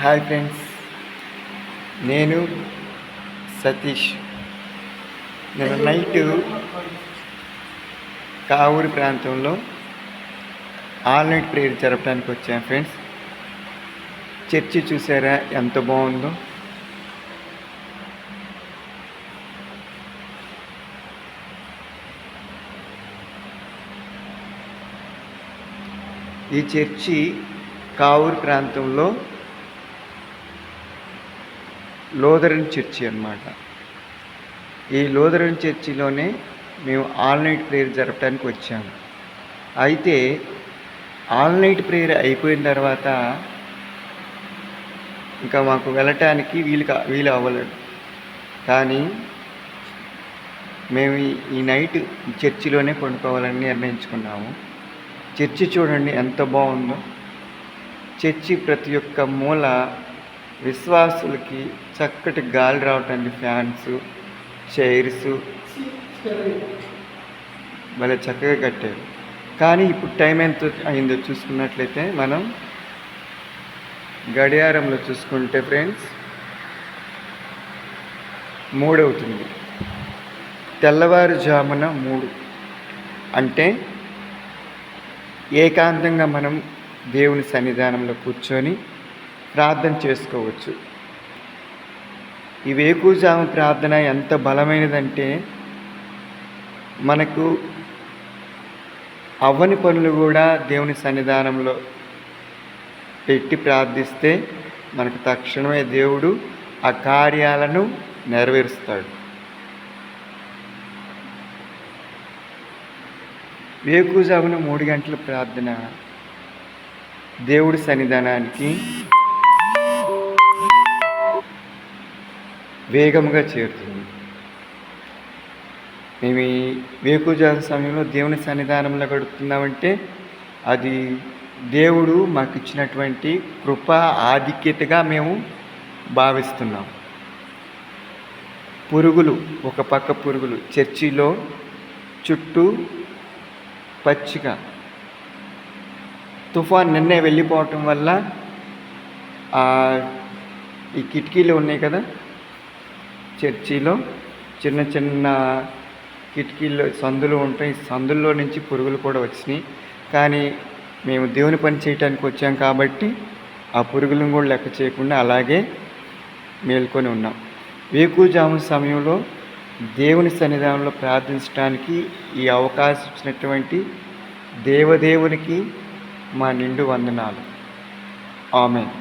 Hi friends, నేను సతీష్. నేను night Kavuru ప్రాంతంలో ఆల్ నైట్ ప్రేయర్ జరపడానికి వచ్చాను ఫ్రెండ్స్. చర్చి చూసారా ఎంత బాగుందో. ఈ చర్చి కావూరు ప్రాంతంలో లూథరన్ చర్చి అన్నమాట. ఈ లూథరన్ చర్చిలోనే మేము ఆల్ నైట్ ప్రేయర్ జరపడానికి వచ్చాము. అయితే ఆల్ నైట్ ప్రేయర్ అయిపోయిన తర్వాత ఇంకా మాకు వెళ్ళటానికి వీలు అవ్వలేదు. కానీ మేము ఈ నైట్ చర్చిలోనే పండుకోవాలని నిర్ణయించుకున్నాము. చర్చి చూడండి ఎంత బాగుందో. చర్చి ప్రతి ఒక్క మూల విశ్వాసులకి చక్కటి గాలి రావటానికి ఫ్యాన్స్, చైర్స్ భలే చక్కగా కట్టారు. కానీ ఇప్పుడు టైం ఎంత అయిందో చూసుకున్నట్లయితే మనం గడియారంలో చూసుకుంటే ఫ్రెండ్స్ 3 అవుతుంది. తెల్లవారుజామున 3 అంటే ఏకాంతంగా మనం దేవుని సన్నిధానంలో కూర్చొని ప్రార్థన చేసుకోవచ్చు. ఈ వేకువజాము ప్రార్థన ఎంత బలమైనదంటే మనకు అవ్వని పనులు కూడా దేవుని సన్నిధానంలో పెట్టి ప్రార్థిస్తే మనకు తక్షణమే దేవుడు ఆ కార్యాలను నెరవేరుస్తాడు. వేకువజామున 3 గంటల ప్రార్థన దేవుడి సన్నిధానానికి వేగముగా చేరుతుంది. మేము ఈ వేకువజాము సమయంలో దేవుని సన్నిధానంలో గడుపుతున్నామంటే అది దేవుడు మాకు ఇచ్చినటువంటి కృపా ఆధిక్యతగా మేము భావిస్తున్నాం. పురుగులు, ఒక పక్క పురుగులు, చర్చిలో చుట్టూ పచ్చిగా. తుఫాన్ నిన్నే వెళ్ళిపోవటం వల్ల ఈ కిటికీలు ఉన్నాయి కదా, చర్చిలో చిన్న చిన్న కిటికీల్లో సందులు ఉంటాయి. సందుల్లో నుంచి పురుగులు కూడా వచ్చినాయి. కానీ మేము దేవుని పని చేయడానికి వచ్చాం కాబట్టి ఆ పురుగులను కూడా లెక్క చేయకుండా అలాగే మేల్కొని ఉన్నాం. వేకువజాము సమయంలో దేవుని సన్నిధానంలో ప్రార్థించడానికి ఈ అవకాశం ఇచ్చినటువంటి దేవదేవునికి మా నిండు వందనాలు. ఆమేన్.